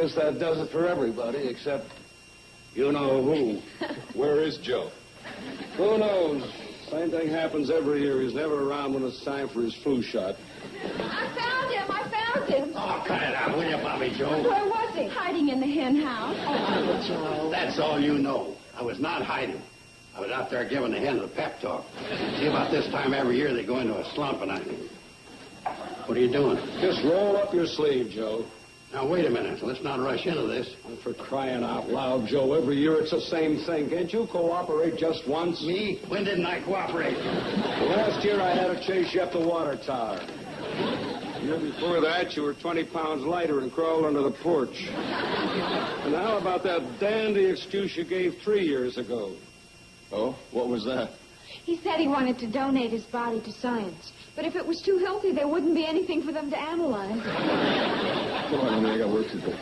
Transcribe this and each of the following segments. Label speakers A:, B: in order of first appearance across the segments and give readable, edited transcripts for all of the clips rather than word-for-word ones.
A: guess that does it for everybody, except you know who.
B: Where is Joe?
A: Who knows? Same thing happens every year. He's never around when it's time for his flu shot.
C: I found him.
D: Oh, cut it out, will you, Bobby Joe?
C: Where was he? Hiding in the hen house.
D: Oh, Joe. That's all you know. I was not hiding. I was out there giving the hens a pep talk. See, about this time every year they go into a slump, and What are you doing?
A: Just roll up your sleeve, Joe.
D: Now, wait a minute. Let's not rush into this.
A: And for crying out loud, Joe, every year it's the same thing. Can't you cooperate just once?
D: Me? When didn't I cooperate?
A: Last year I had to chase you up the water tower. The year before that, you were 20 pounds lighter and crawled under the porch. And how about that dandy excuse you gave 3 years ago?
B: Oh, what was that?
C: He said he wanted to donate his body to science. But if it was too healthy, there wouldn't be anything for them to analyze.
B: Come on, honey, I got work to do.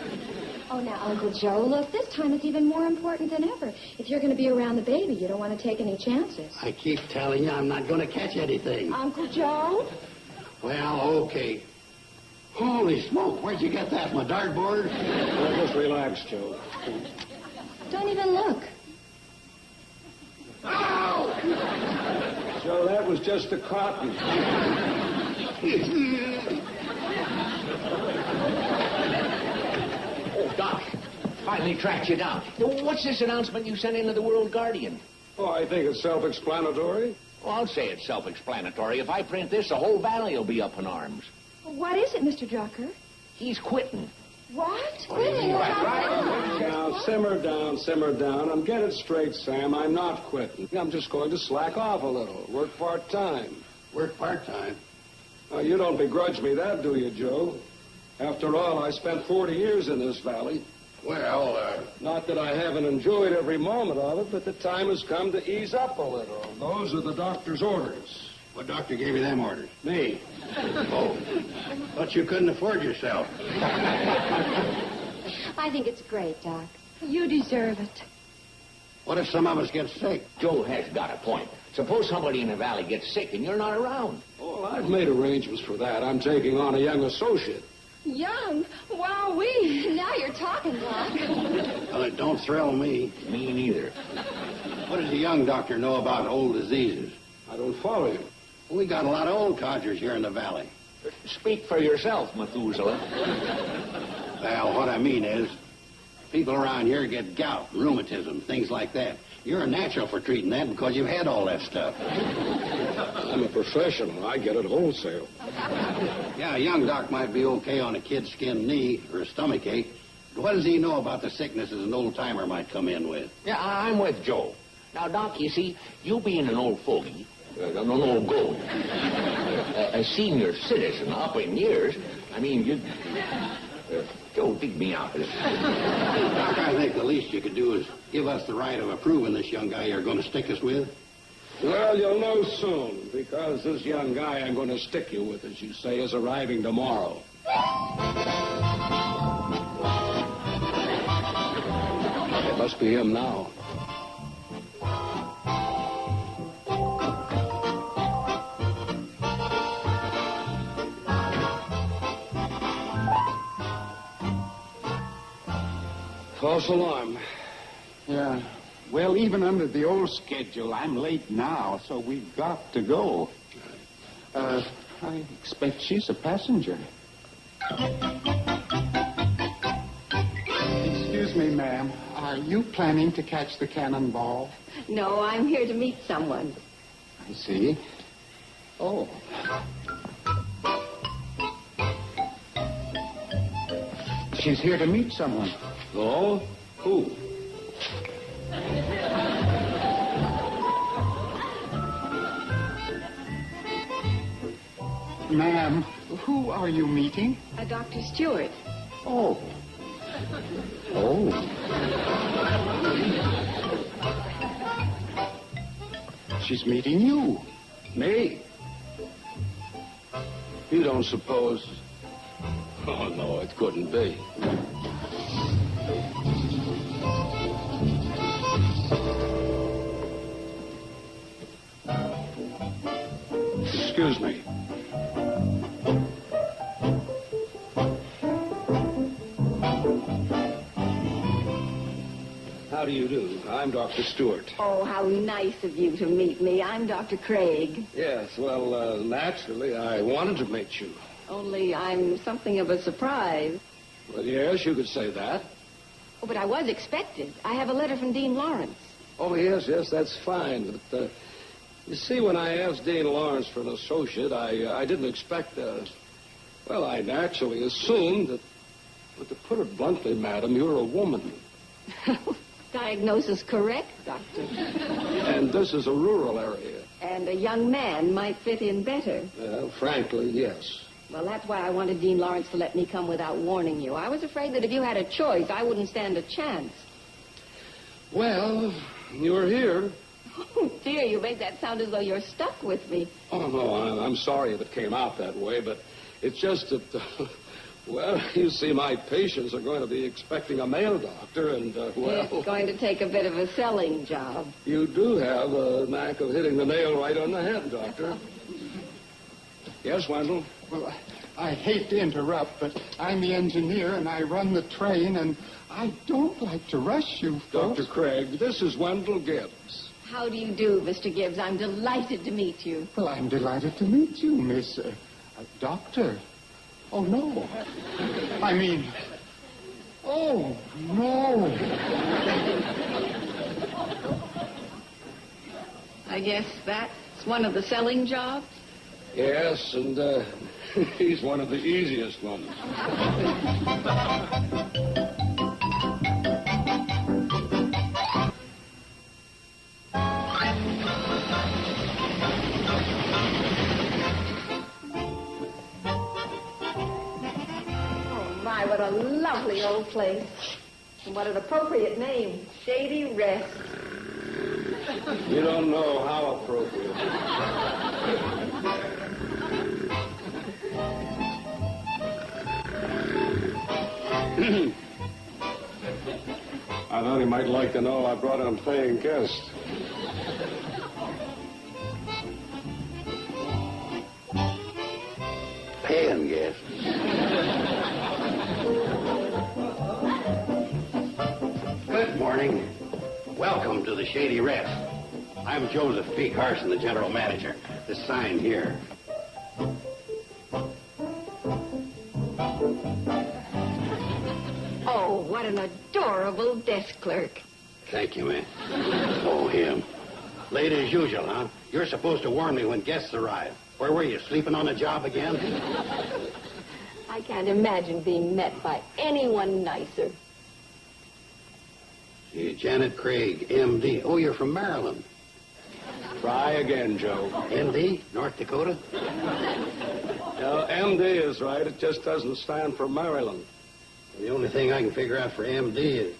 C: Oh, now, Uncle Joe, look, this time it's even more important than ever. If you're going to be around the baby, you don't want to take any chances.
D: I keep telling you I'm not going to catch anything.
C: Uncle Joe?
D: Well, okay. Holy smoke, where'd you get that, my dartboard?
A: Well, just relax, Joe.
C: Don't even look.
D: Ow!
A: Joe, that was just the cotton.
E: Oh, Doc, finally tracked you down. What's this announcement you sent into the World Guardian?
A: Oh, I think it's self-explanatory.
E: Well, I'll say it's self-explanatory. If I print this, the whole valley will be up in arms.
C: What is it, Mr. Drucker?
E: He's quitting.
C: What? Quitting? Right.
A: Now, simmer down. I'm getting it straight, Sam. I'm not quitting. I'm just going to slack off a little. Work part-time.
D: Work part-time?
A: Now, you don't begrudge me that, do you, Joe? After all, I spent 40 years in this valley.
D: Well,
A: Not that I haven't enjoyed every moment of it, but the time has come to ease up a little. Those are the doctor's orders.
D: what doctor gave you them orders?
A: Me.
D: Oh, but you couldn't afford yourself.
C: I think it's great, Doc. You deserve it.
D: What if some of us get sick?
E: Joe has got a point. Suppose somebody in the valley gets sick and you're not around.
A: Oh, I've made arrangements for that. I'm taking on a young associate.
C: Young? Wowee. Now you're talking, Doc.
D: Well, it don't thrill me.
E: Me neither.
D: What does a young doctor know about old diseases?
A: I don't follow you.
D: We got a lot of old codgers here in the valley.
E: Speak for yourself, Methuselah.
D: Well, what I mean is, people around here get gout, rheumatism, things like that. You're a natural for treating that because you've had all that stuff.
A: I'm a professional. I get it wholesale.
D: Yeah, a young doc might be okay on a kid's skinned knee or a stomach ache. But what does he know about the sicknesses an old-timer might come in with?
E: Yeah, I'm with Joe. Now, Doc, you see, you being an old fogey, an old goat, a senior citizen up in years, I mean, you... Joe, dig me out of this.
D: Doc, I think the least you could do is give us the right of approving this young guy you're going to stick us with.
A: Well, you'll know soon, because this young guy I'm going to stick you with, as you say, is arriving tomorrow. It must be him now. False alarm.
F: Yeah. Well, even under the old schedule, I'm late now, so we've got to go. I expect she's a passenger. Excuse me, ma'am. Are you planning to catch the cannonball?
C: No, I'm here to meet someone.
F: I see. Oh. She's here to meet someone.
A: Oh? Who?
F: Ma'am, who are you meeting?
C: Dr. Stewart.
F: Oh. Oh. She's meeting you.
A: Me? You don't suppose... Oh, no, it couldn't be. Excuse me. How do you do? I'm Dr. Stewart.
G: Oh, how nice of you to meet me. I'm Dr. Craig.
A: Yes, well, naturally, I wanted to meet you.
G: Only I'm something of a surprise.
A: Well, yes, you could say that.
G: Oh, but I was expected. I have a letter from Dean Lawrence.
A: Oh, yes, that's fine. But, you see, when I asked Dean Lawrence for an associate, I didn't expect, well, I naturally assumed that, but to put it bluntly, madam, you're a woman.
G: Diagnosis correct, Doctor.
A: And this is a rural area.
G: And a young man might fit in better.
A: Frankly, yes.
G: Well, that's why I wanted Dean Lawrence to let me come without warning you. I was afraid that if you had a choice, I wouldn't stand a chance.
A: Well, you're here.
G: Oh, dear, you make that sound as though you're stuck with me.
A: Oh, no, I'm sorry if it came out that way, but it's just that, well, you see, my patients are going to be expecting a male doctor, and, well...
G: It's going to take a bit of a selling job.
A: You do have a knack of hitting the nail right on the head, Doctor. Yes, Wendell?
F: Well, I hate to interrupt, but I'm the engineer, and I run the train, and I don't like to rush you folks.
A: Dr. Craig, this is Wendell Gibbs.
G: How do you do, Mr. Gibbs? I'm delighted to meet you.
F: Well, I'm delighted to meet you, Miss... Doctor. Oh, no. I mean... Oh, no.
G: I guess that's one of the selling jobs?
A: Yes, and he's one of the easiest ones.
G: Oh, my, what a lovely old place. And what an appropriate name, Shady Rest.
A: You don't know how appropriate. I thought he might like to know I brought him paying guests.
D: Paying guests. Good morning. Welcome to the Shady Rest. I'm Joseph P. Carson, the general manager. This sign here.
G: Oh, what an adorable desk clerk.
D: Thank you, ma'am. Oh, him. Late as usual, huh? You're supposed to warn me when guests arrive. Where were you, sleeping on the job again?
G: I can't imagine being met by anyone nicer.
D: Hey, Janet Craig, M.D. Oh, you're from Maryland.
A: Try again, Joe.
D: M.D., North Dakota?
A: No, MD is right. It just doesn't stand for Maryland.
D: The only thing I can figure out for M.D. is...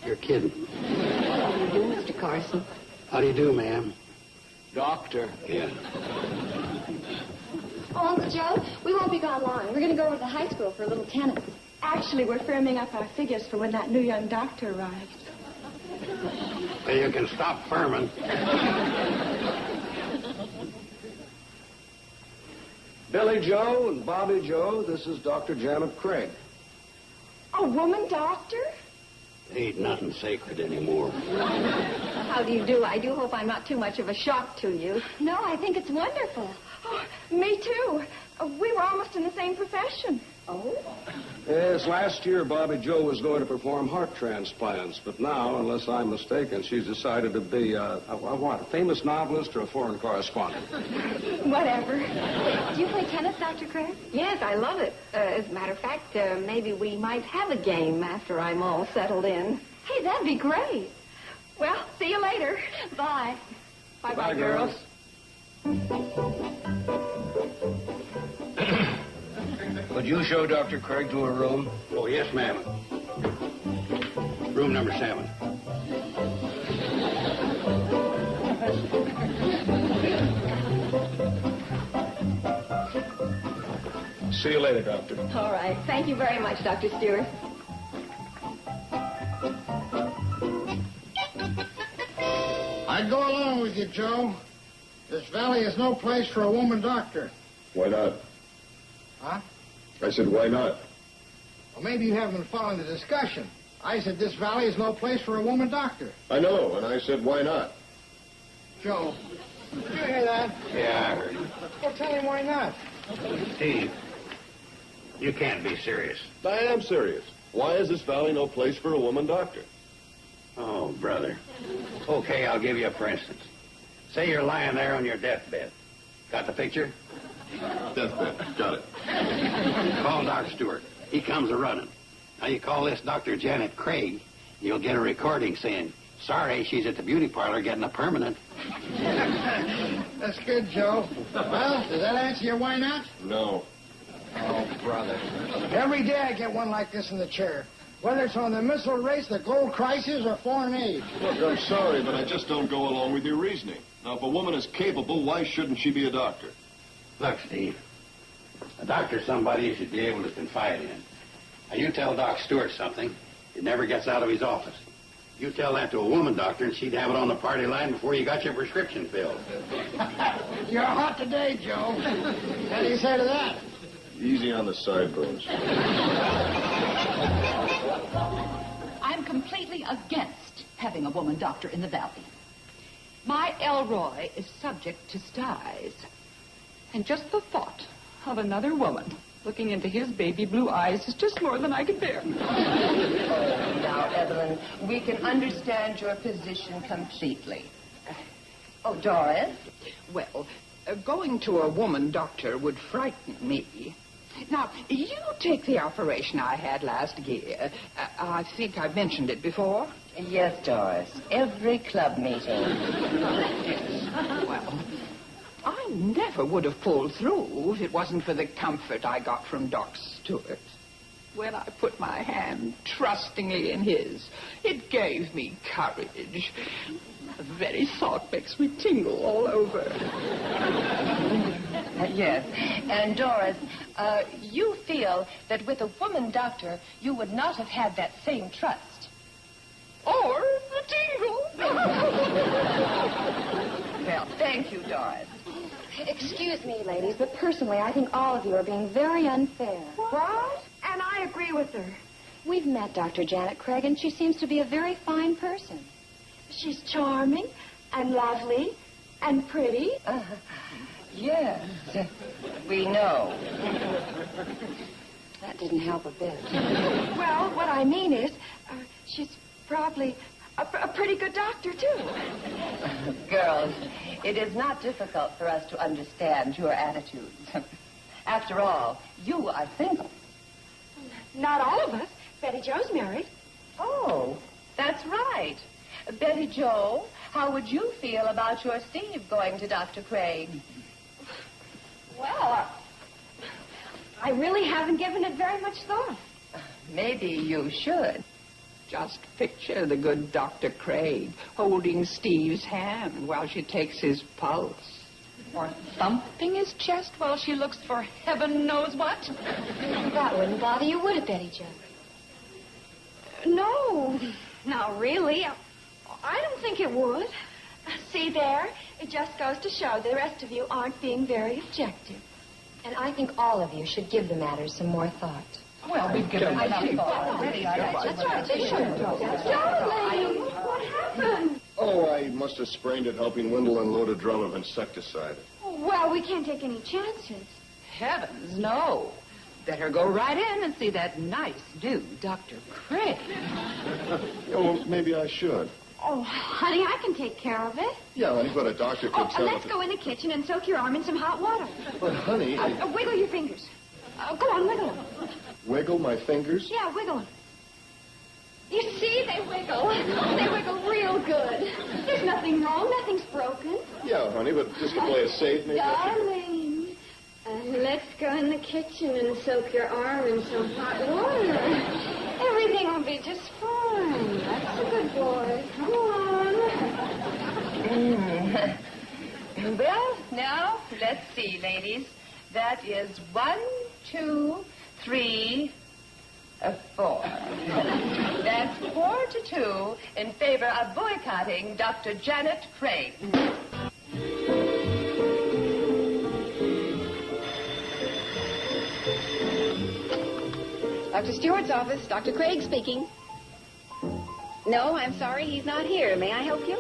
D: You're kidding.
G: How do you do, Mr. Carson?
D: How do you do, ma'am?
A: Doctor.
D: Yeah.
C: Oh, Uncle Joe, we won't be gone long. We're going to go over to the high school for a little tennis. Actually, we're firming up our figures for when that new young doctor arrives.
D: Well, you can stop firming.
A: Billy Joe and Bobby Joe, this is Dr. Janet Craig.
C: A woman doctor?
D: Ain't nothing sacred anymore.
G: How do you do? I do hope I'm not too much of a shock to you.
C: No, I think it's wonderful. Oh, me too. We were almost in the same profession.
G: Oh?
A: Yes, last year Bobby Joe was going to perform heart transplants, but now, unless I'm mistaken, she's decided to be a famous novelist or a foreign correspondent?
C: Whatever. Do you play tennis, Dr. Craig?
G: Yes, I love it. As a matter of fact, maybe we might have a game after I'm all settled in.
C: Hey, that'd be great. Well, see you later. Bye.
G: Bye-bye, girls.
E: Could you show Dr. Craig to her room?
D: Oh, yes, ma'am. Room number 7.
A: See you later, Doctor.
G: All right. Thank you very much, Dr. Stewart.
H: I'd go along with you, Joe. This valley is no place for a woman doctor.
B: Why not?
H: Huh?
B: I said, why not?
H: Well, maybe you haven't been following the discussion. I said this valley is no place for a woman doctor.
B: I know, and I said, why not?
H: Joe, did you hear that?
D: Yeah, I heard.
H: Well, tell him why not.
D: Steve, you can't be serious.
B: I am serious. Why is this valley no place for a woman doctor?
D: Oh, brother. Okay, I'll give you a for instance. Say you're lying there on your deathbed. Got the picture?
B: Deathbed. Got it.
D: Call Doc Stewart. He comes a-running. Now you call this Dr. Janet Craig, you'll get a recording saying, sorry, she's at the beauty parlor getting a permanent.
H: That's good, Joe. Well, does that answer your why not?
B: No.
H: Oh, brother. Every day I get one like this in the chair. Whether it's on the missile race, the gold crisis, or foreign aid.
B: Look, I'm sorry, but I just don't go along with your reasoning. Now, if a woman is capable, why shouldn't she be a doctor?
D: Look, Steve, a doctor's somebody you should be able to confide in. Now, you tell Doc Stewart something, it never gets out of his office. You tell that to a woman doctor, and she'd have it on the party line before you got your prescription filled.
H: You're hot today, Joe. What do you say to that?
B: Easy on the sideburns.
I: I'm completely against having a woman doctor in the valley. My Elroy is subject to styes. And just the thought of another woman looking into his baby blue eyes is just more than I can bear.
G: Oh, now, Evelyn, we can understand your position completely. Oh, Doris?
J: Well, going to a woman doctor would frighten me. Now, you take the operation I had last year. I think I've mentioned it before.
G: Yes, Doris. Every club meeting.
J: Well, I never would have pulled through if it wasn't for the comfort I got from Doc Stewart. When I put my hand trustingly in his, it gave me courage. The very thought makes me tingle all over.
G: Yes. And, Doris, you feel that with a woman doctor, you would not have had that same trust.
J: Or the tingle.
G: Well, thank you, Doris.
C: Excuse me, ladies, but personally, I think all of you are being very unfair.
G: What?
C: And I agree with her. We've met Dr. Janet Craig, and she seems to be a very fine person. She's charming and lovely and pretty.
G: Yes, we know.
C: That didn't help a bit. Well, what I mean is, she's probably a pretty good doctor, too.
G: Girls, it is not difficult for us to understand your attitudes. After all, you are single.
C: Not all of us. Betty Jo's married.
G: Oh, that's right. Betty Jo, how would you feel about your Steve going to Dr. Craig?
C: Well, I really haven't given it very much thought.
G: Maybe you should.
J: Just picture the good Dr. Craig holding Steve's hand while she takes his pulse.
I: Or thumping his chest while she looks for heaven knows what.
C: That wouldn't bother you, would it, Betty Jo? No, not really. I don't think it would. See there? It just goes to show the rest of you aren't being very objective. And I think all of you should give the matter some more thought.
I: Well, we've given enough thought already.
C: That's right. They should. Darling, what happened?
B: Oh, I must have sprained it helping Wendell unload a drum of insecticide.
C: Well, we can't take any chances.
J: Heavens, no. Better go right in and see that nice dude, Dr. Craig.
B: Well, maybe I should.
C: Oh, honey, I can take care of it.
B: Yeah, honey, but a doctor could tell
C: Let's go in the kitchen and soak your arm in some hot water.
B: But, honey...
C: Wiggle your fingers. Go on, wiggle them.
B: Wiggle my fingers?
C: Yeah, wiggle them. You see, they wiggle. They wiggle real good. There's nothing wrong. Nothing's broken.
B: Yeah, honey, but just to play it safe, maybe I should...
C: Darling, let's go in the kitchen and soak your arm in some hot water. Everything will be just fine. That's a good boy. Come on.
G: Well, now, let's see, ladies. That is 1, 2, 3, 4. That's 4-2 in favor of boycotting Dr. Janet Craig.
C: Dr. Stewart's office. Dr. Craig speaking. No, I'm sorry, he's not here. May I help you?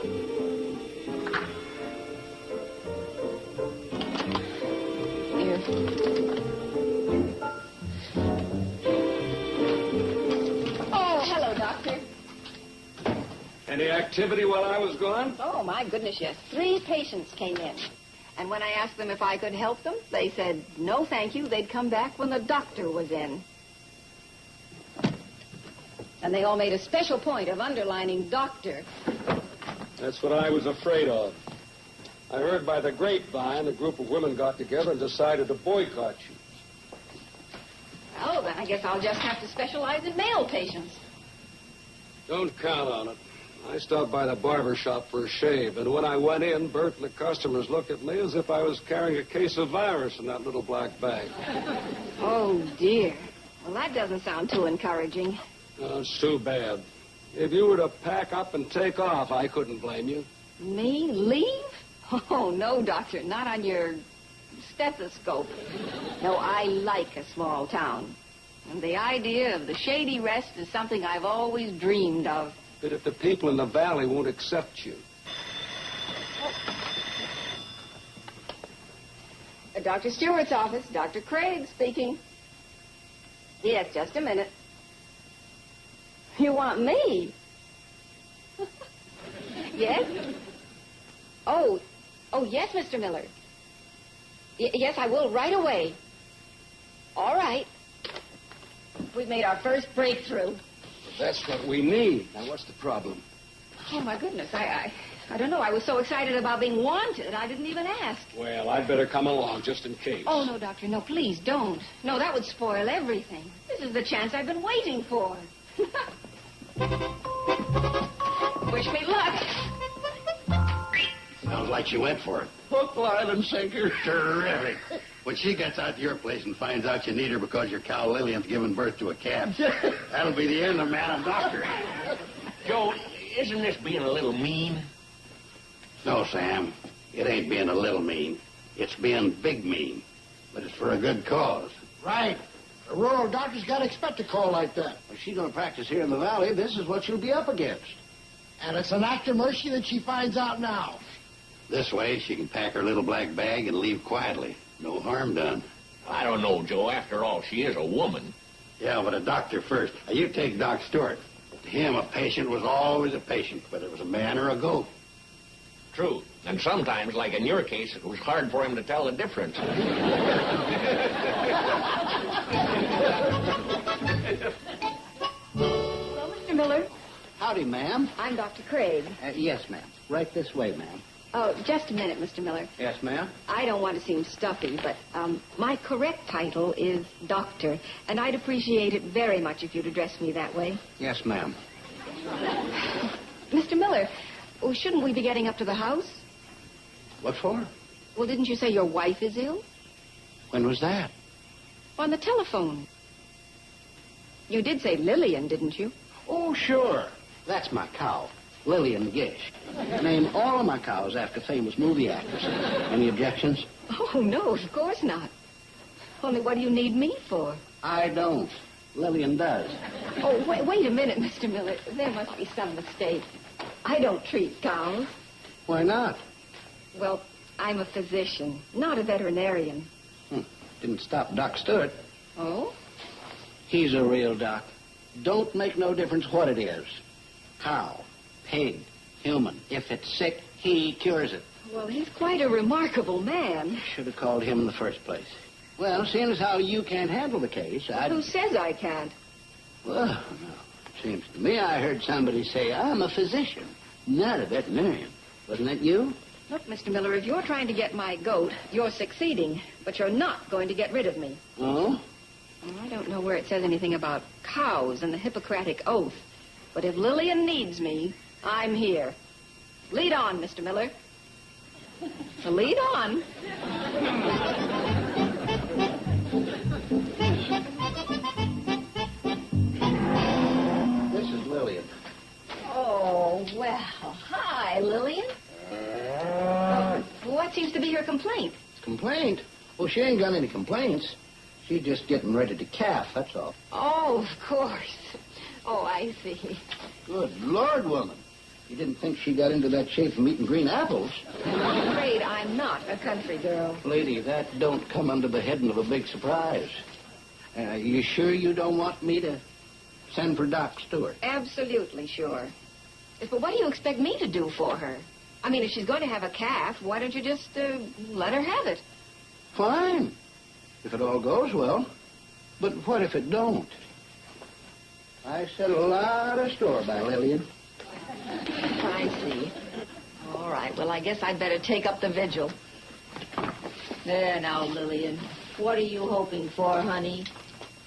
C: Here. Oh, hello, Doctor.
A: Any activity while I was gone?
C: Oh, my goodness, yes. 3 patients came in. And when I asked them if I could help them, they said, no, thank you. They'd come back when the doctor was in. And they all made a special point of underlining doctor.
A: That's what I was afraid of. I heard by the grapevine a group of women got together and decided to boycott you.
C: Oh, then I guess I'll just have to specialize in male patients.
A: Don't count on it. I stopped by the barber shop for a shave, and when I went in, Bert and the customers looked at me as if I was carrying a case of virus in that little black bag.
C: Oh, dear. Well, that doesn't sound too encouraging.
A: Oh, it's too bad. If you were to pack up and take off, I couldn't blame you.
C: Me? Leave? Oh, no, Doctor. Not on your stethoscope. No, I like a small town. And the idea of the shady rest is something I've always dreamed of.
A: But if the people in the valley won't accept you.
C: Dr. Stewart's office. Dr. Craig speaking. Yes, just a minute. You want me? Yes? Oh, yes, Mr. Miller. Yes, I will right away. All right. We've made our first breakthrough.
A: That's what we need. Now, what's the problem?
C: Oh, my goodness. I don't know. I was so excited about being wanted, I didn't even ask.
A: Well, I'd better come along just in case.
C: Oh, no, Doctor. No, please don't. No, that would spoil everything. This is the chance I've been waiting for. Wish me luck.
D: Sounds like she went for it.
E: Hook, line, and sinker.
D: Terrific. When she gets out to your place and finds out you need her because your cow Lillian's giving birth to a calf, that'll be the end of Madam Doctor.
E: Joe, isn't this being a little mean?
D: No, Sam. It ain't being a little mean. It's being big mean. But it's for a good cause.
H: Right. A rural doctor's got to expect a call like that.
D: If she's going to practice here in the valley, this is what she'll be up against.
H: And it's an act of mercy that she finds out now.
D: This way, she can pack her little black bag and leave quietly. No harm done.
E: I don't know, Joe. After all, she is a woman.
D: Yeah, but a doctor first. Now, you take Doc Stewart. To him, a patient was always a patient, whether it was a man or a goat.
E: True. And sometimes, like in your case, it was hard for him to tell the difference.
C: Hello, Mr. Miller.
K: Howdy, ma'am.
C: I'm Dr. Craig.
K: Yes, ma'am. Right this way, ma'am.
C: Oh, just a minute, Mr. Miller.
K: Yes, ma'am.
C: I don't want to seem stuffy, but my correct title is doctor, and I'd appreciate it very much if you'd address me that way.
K: Yes, ma'am.
C: Mr. Miller, shouldn't we be getting up to the house?
K: What for?
C: Well, didn't you say your wife is ill?
K: When was that?
C: On the telephone. You did say Lillian, didn't you?
K: Oh, sure. That's my cow, Lillian Gish. Name all of my cows after famous movie actors. Any objections?
C: Oh, no, of course not. Only what do you need me for?
K: I don't. Lillian does.
C: Oh, wait a minute, Mr. Miller. There must be some mistake. I don't treat cows.
K: Why not?
C: Well, I'm a physician, not a veterinarian.
K: Didn't stop Doc Stewart.
C: Oh?
K: He's a real doc. Don't make no difference what it is. Cow, pig, human. If it's sick, he cures it.
C: Well, he's quite a remarkable man.
K: Should have called him in the first place. Well, seeing as how you can't handle the case,
C: Who says I can't?
K: Well, no. Seems to me I heard somebody say I'm a physician, not a veterinarian. Wasn't that you?
C: Look, Mr. Miller, if you're trying to get my goat, you're succeeding, but you're not going to get rid of me.
K: Oh?
C: Well, I don't know where it says anything about cows and the Hippocratic Oath, but if Lillian needs me, I'm here. Lead on, Mr. Miller. Lead on.
K: This is Lillian.
C: Oh, well, hi, Lillian. What seems to be her complaint?
K: Complaint? Well, she ain't got any complaints. She's just getting ready to calf, that's all.
C: Oh, of course. Oh, I see.
K: Good Lord, woman. You didn't think she got into that shape from eating green apples?
C: I'm afraid I'm not a country girl.
K: Lady, that don't come under the heading of a big surprise. You sure you don't want me to send for Doc Stewart?
C: Absolutely sure. But what do you expect me to do for her? I mean, if she's going to have a calf, why don't you just let her have it?
K: Fine, if it all goes well. But what if it don't? I set a lot of store by Lillian.
C: I see. All right, well, I guess I'd better take up the vigil. There now, Lillian. What are you hoping for, honey?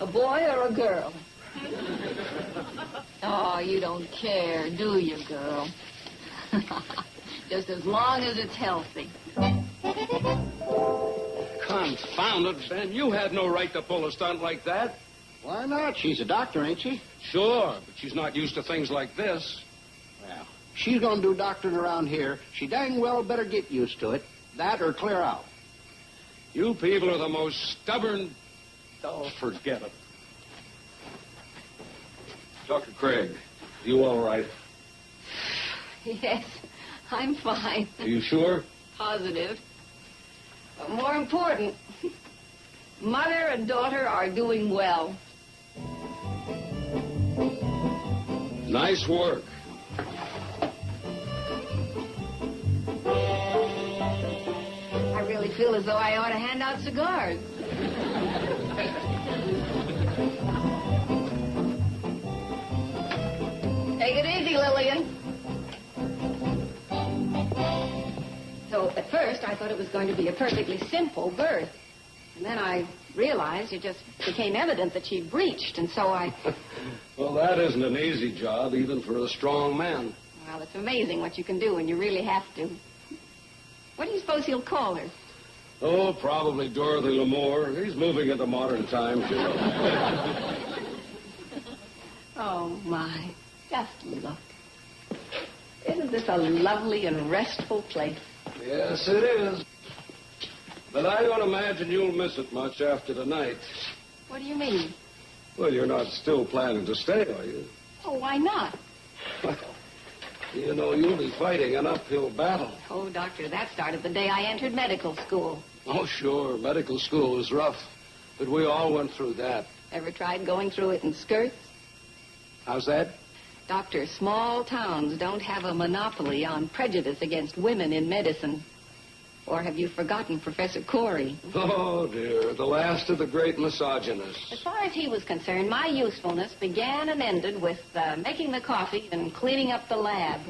C: A boy or a girl? Oh, you don't care, do you, girl? Just as long as it's healthy.
A: Confound it, Ben. You had no right to pull a stunt like that.
K: Why not? She's a doctor, ain't she?
A: Sure, but she's not used to things like this.
K: Well, she's going to do doctoring around here. She dang well better get used to it. That or clear out.
A: You people are the most stubborn... Oh, forget it. Dr. Craig, you all right?
C: Yes, I'm fine.
A: Are you sure?
C: Positive. But more important, mother and daughter are doing well.
A: Nice work.
C: I really feel as though I ought to hand out cigars. Take it easy, Lillian. So at first I thought it was going to be a perfectly simple birth. And then I realized it just became evident that she'd breached, and so I...
A: Well, that isn't an easy job, even for a strong man.
C: Well, it's amazing what you can do when you really have to. What do you suppose he'll call her?
A: Oh, probably Dorothy L'Amour. He's moving into modern times, you know.
C: Oh, my. Just look. Isn't this a lovely and restful place?
A: Yes, it is. But I don't imagine you'll miss it much after tonight.
C: What do you mean?
A: Well, you're not still planning to stay, are you?
C: Oh, why not?
A: Well, you know, you'll be fighting an uphill battle.
C: Oh, Doctor, that started the day I entered medical school.
A: Oh, sure, medical school was rough. But we all went through that.
C: Ever tried going through it in skirts?
A: How's that?
C: Doctor, small towns don't have a monopoly on prejudice against women in medicine. Or have you forgotten Professor Corey?
A: Oh, dear, the last of the great misogynists.
C: As far as he was concerned, my usefulness began and ended with making the coffee and cleaning up the lab.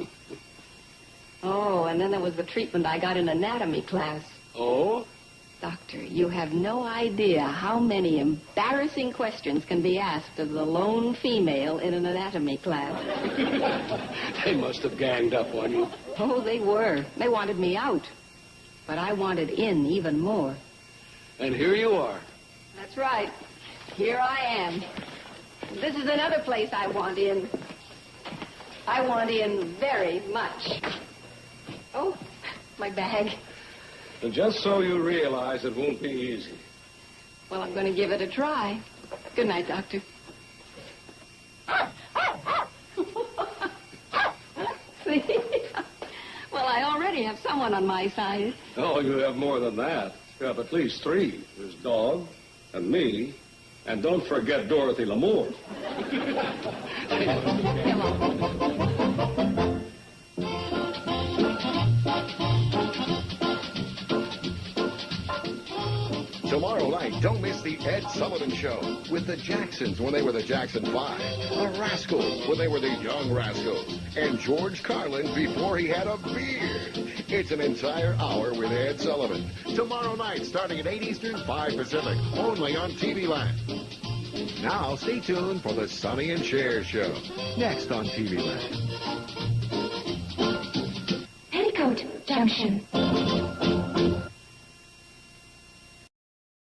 C: Oh, and then there was the treatment I got in anatomy class.
A: Oh?
C: Doctor, you have no idea how many embarrassing questions can be asked of the lone female in an anatomy class.
A: They must have ganged up on you.
C: Oh, they were. They wanted me out. But I wanted in even more.
A: And here you are.
C: That's right. Here I am. This is another place I want in. I want in very much. Oh, my bag.
A: And just so you realize it won't be easy.
C: Well, I'm going to give it a try. Good night, Doctor. See? Well, I already have someone on my side.
A: Oh, you have more than that. You have at least three. There's Dog, and me, and don't forget Dorothy L'Amour.
C: Come on.
B: Tomorrow night, don't miss the Ed Sullivan Show with the Jacksons when they were the Jackson 5, the Rascals when they were the Young Rascals, and George Carlin before he had a beard. It's an entire hour with Ed Sullivan. Tomorrow night, starting at 8 Eastern, 5 Pacific, only on TV Land. Now, stay tuned for the Sonny and Cher Show, next on TV Land.
C: Petticoat Junction.